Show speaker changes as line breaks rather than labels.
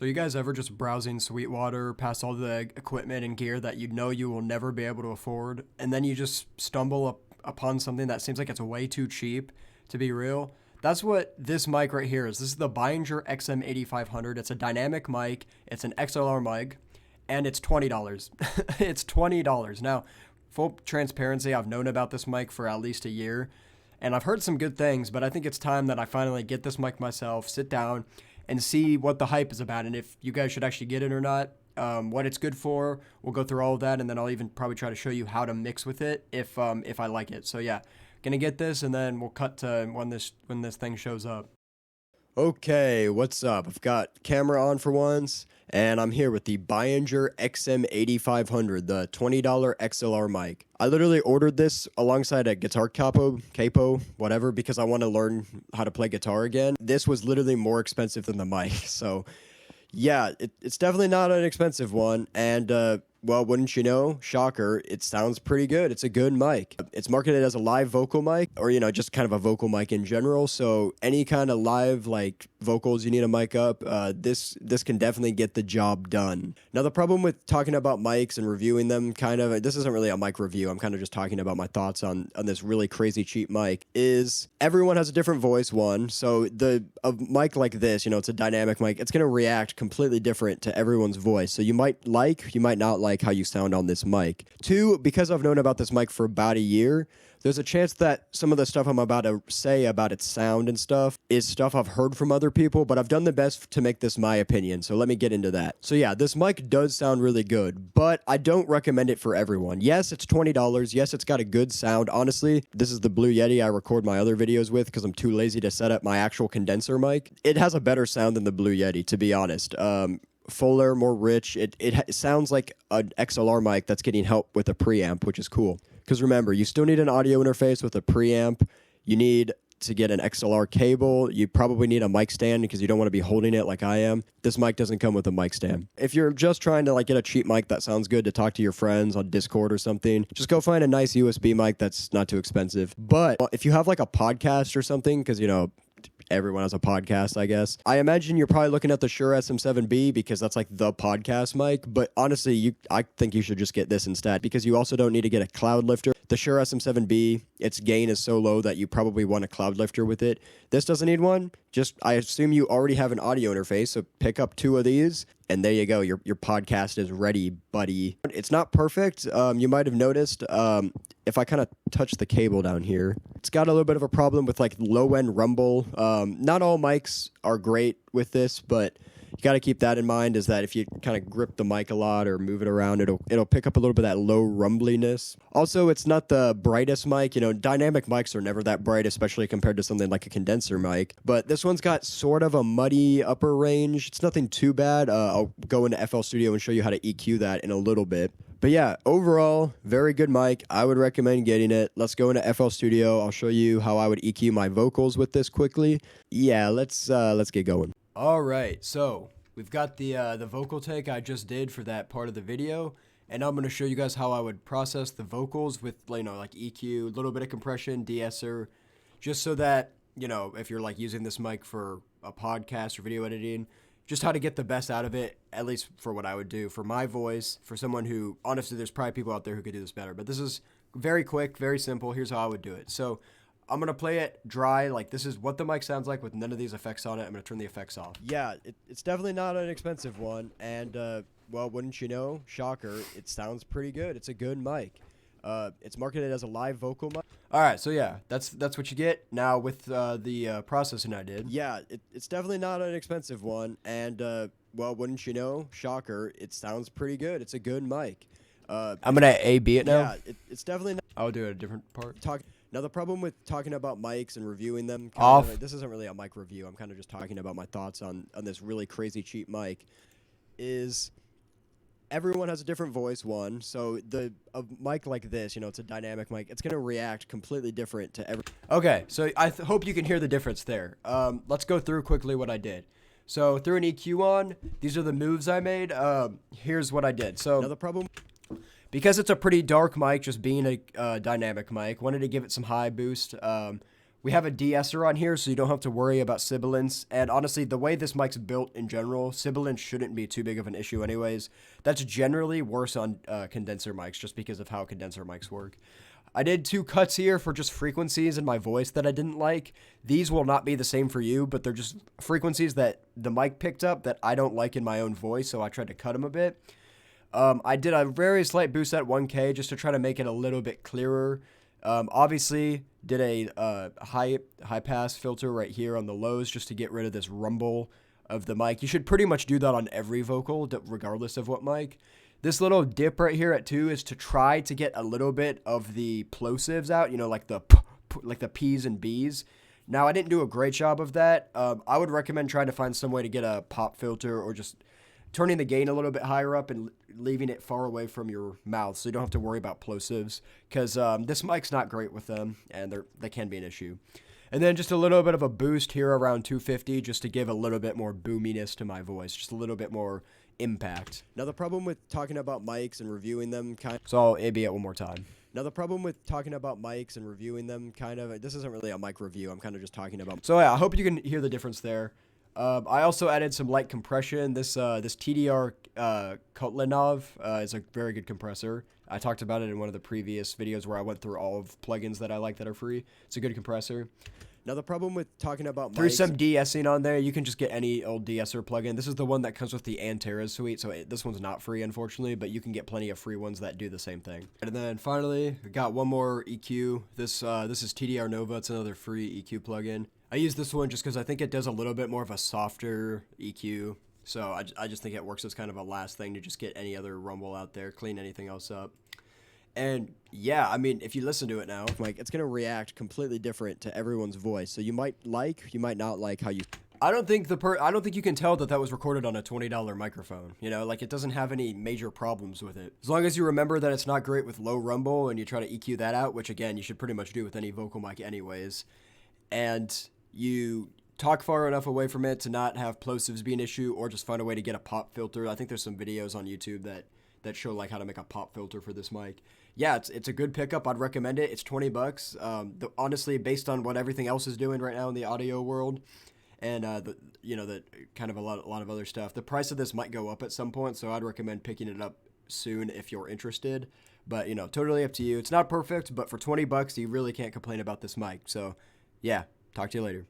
So you guys ever just browsing Sweetwater past all the equipment and gear that you know you will never be able to afford, and then you just stumble upon something that seems like it's way too cheap to be real? That's what this mic right here is. This is the Behringer XM8500. It's a dynamic mic. It's an XLR mic, and it's $20. It's $20. Now, full transparency, I've known about this mic for at least a year, and I've heard some good things, but I think it's time that I finally get this mic myself, sit down, and see what the hype is about, and if you guys should actually get it or not, what it's good for. We'll go through all of that, and then I'll even probably try to show you how to mix with it if I like it. So yeah, gonna get this, and then we'll cut to when this thing shows up. Okay, what's up? I've got camera on for once, and I'm here with the Behringer XM8500, the $20 XLR mic. I literally ordered this alongside a guitar capo, whatever, because I want to learn how to play guitar again. This was literally more expensive than the mic, so yeah, it's definitely not an expensive one, and well, wouldn't you know, shocker, it sounds pretty good. It's a good mic. It's marketed as a live vocal mic, or, you know, just kind of a vocal mic in general. So any kind of live, like, vocals you need a mic up, this can definitely get the job done. Now, the problem with talking about mics and reviewing them, this isn't really a mic review. I'm kind of just talking about my thoughts on this really crazy cheap mic, is everyone has a different voice, one. So a mic like this, you know, it's a dynamic mic. It's going to react completely different to everyone's voice. So you might not like how you sound on this mic. Two, because I've known about this mic for about a year, there's a chance that some of the stuff I'm about to say about its sound and stuff is stuff I've heard from other people, but I've done the best to make this my opinion, so let me get into that. So yeah, this mic does sound really good, but I don't recommend it for everyone. Yes, it's $20. Yes, it's got a good sound. Honestly, this is the Blue Yeti I record my other videos with because I'm too lazy to set up my actual condenser mic. It has a better sound than the Blue Yeti, to be honest. Fuller, more rich. It sounds like an XLR mic that's getting help with a preamp, which is cool. Because remember, you still need an audio interface with a preamp. You need to get an XLR cable. You probably need a mic stand because you don't want to be holding it like I am. This mic doesn't come with a mic stand. If you're just trying to get a cheap mic that sounds good to talk to your friends on Discord or something, just go find a nice USB mic that's not too expensive. But if you have a podcast or something, because, you know, everyone has a podcast, I guess. I imagine you're probably looking at the Shure SM7B because that's the podcast mic, but honestly, I think you should just get this instead because you also don't need to get a cloud lifter. The Shure SM7B, its gain is so low that you probably want a cloud lifter with it. This doesn't need one. I assume you already have an audio interface, so pick up two of these, and there you go. Your podcast is ready, buddy. It's not perfect. You might have noticed if I kind of touch the cable down here, it's got a little bit of a problem with low-end rumble. Not all mics are great with this, but you got to keep that in mind, is that if you kind of grip the mic a lot or move it around, it'll pick up a little bit of that low rumbliness. Also, it's not the brightest mic. You know, dynamic mics are never that bright, especially compared to something like a condenser mic. But this one's got sort of a muddy upper range. It's nothing too bad. I'll go into FL Studio and show you how to EQ that in a little bit. But yeah, overall, very good mic. I would recommend getting it. Let's go into FL Studio. I'll show you how I would EQ my vocals with this quickly. Yeah, let's get going. All right, so we've got the vocal take I just did for that part of the video, and I'm going to show you guys how I would process the vocals with, EQ, a little bit of compression, de-esser, just so that, you know, if you're using this mic for a podcast or video editing, just how to get the best out of it, at least for what I would do for my voice, for someone who, honestly, there's probably people out there who could do this better, but this is very quick, very simple. Here's how I would do it. So I'm going to play it dry, this is what the mic sounds like with none of these effects on it. I'm going to turn the effects off. Yeah, it's definitely not an expensive one, and, well, wouldn't you know, shocker, it sounds pretty good. It's a good mic. It's marketed as a live vocal mic. All right, so yeah, that's what you get. Now with the processing I did. Yeah, it's definitely not an expensive one, and, well, wouldn't you know, shocker, it sounds pretty good. It's a good mic. I'm going to A-B it now? Yeah, it's definitely not. I'll do it a different part. Now, the problem with talking about mics and reviewing them, this isn't really a mic review. I'm kind of just talking about my thoughts on this really crazy cheap mic, is everyone has a different voice, one. So a mic like this, you know, it's a dynamic mic. It's going to react completely different to every. Okay, so I hope you can hear the difference there. Let's go through quickly what I did. So threw an EQ on. These are the moves I made. Here's what I did. So now the problem, because it's a pretty dark mic, just being a dynamic mic, wanted to give it some high boost. We have a de-esser on here, so you don't have to worry about sibilance. And honestly, the way this mic's built in general, sibilance shouldn't be too big of an issue anyways. That's generally worse on condenser mics just because of how condenser mics work. I did 2 cuts here for just frequencies in my voice that I didn't like. These will not be the same for you, but they're just frequencies that the mic picked up that I don't like in my own voice, so I tried to cut them a bit. I did a very slight boost at 1K just to try to make it a little bit clearer. Obviously, did a high pass filter right here on the lows just to get rid of this rumble of the mic. You should pretty much do that on every vocal, regardless of what mic. This little dip right here at 2 is to try to get a little bit of the plosives out, you know, like the P's and B's. Now, I didn't do a great job of that. I would recommend trying to find some way to get a pop filter or just turning the gain a little bit higher up and leaving it far away from your mouth so you don't have to worry about plosives, because this mic's not great with them, and they can be an issue. And then just a little bit of a boost here around 250 just to give a little bit more boominess to my voice, just a little bit more impact. Now, the problem with talking about mics and reviewing them so I'll AB it one more time. Now, the problem with talking about mics and reviewing them this isn't really a mic review. I'm kind of just talking about. So yeah, I hope you can hear the difference there. I also added some light compression. This TDR Kotlinov is a very good compressor. I talked about it in one of the previous videos where I went through all of plugins that I like that are free. It's a good compressor. Now, the problem with talking about mics... There's some de-essing on there. You can just get any old de-esser plugin. This is the one that comes with the Antares suite, so this one's not free, unfortunately, but you can get plenty of free ones that do the same thing. And then finally, we got one more EQ. This is TDR Nova. It's another free EQ plugin. I use this one just because I think it does a little bit more of a softer EQ. So I just think it works as kind of a last thing to just get any other rumble out there, clean anything else up. And yeah, I mean, if you listen to it now, like, it's going to react completely different to everyone's voice. So you might not like how you... I don't think you can tell that was recorded on a $20 microphone. You know, like, it doesn't have any major problems with it. As long as you remember that it's not great with low rumble and you try to EQ that out, which again, you should pretty much do with any vocal mic anyways. And you talk far enough away from it to not have plosives be an issue, or just find a way to get a pop filter. I think there's some videos on YouTube that show like how to make a pop filter for this mic. Yeah, it's a good pickup. I'd recommend it. It's $20. Honestly, based on what everything else is doing right now in the audio world, and the kind of a lot of other stuff, the price of this might go up at some point. So I'd recommend picking it up soon if you're interested. But totally up to you. It's not perfect, but for $20, you really can't complain about this mic. So yeah, talk to you later.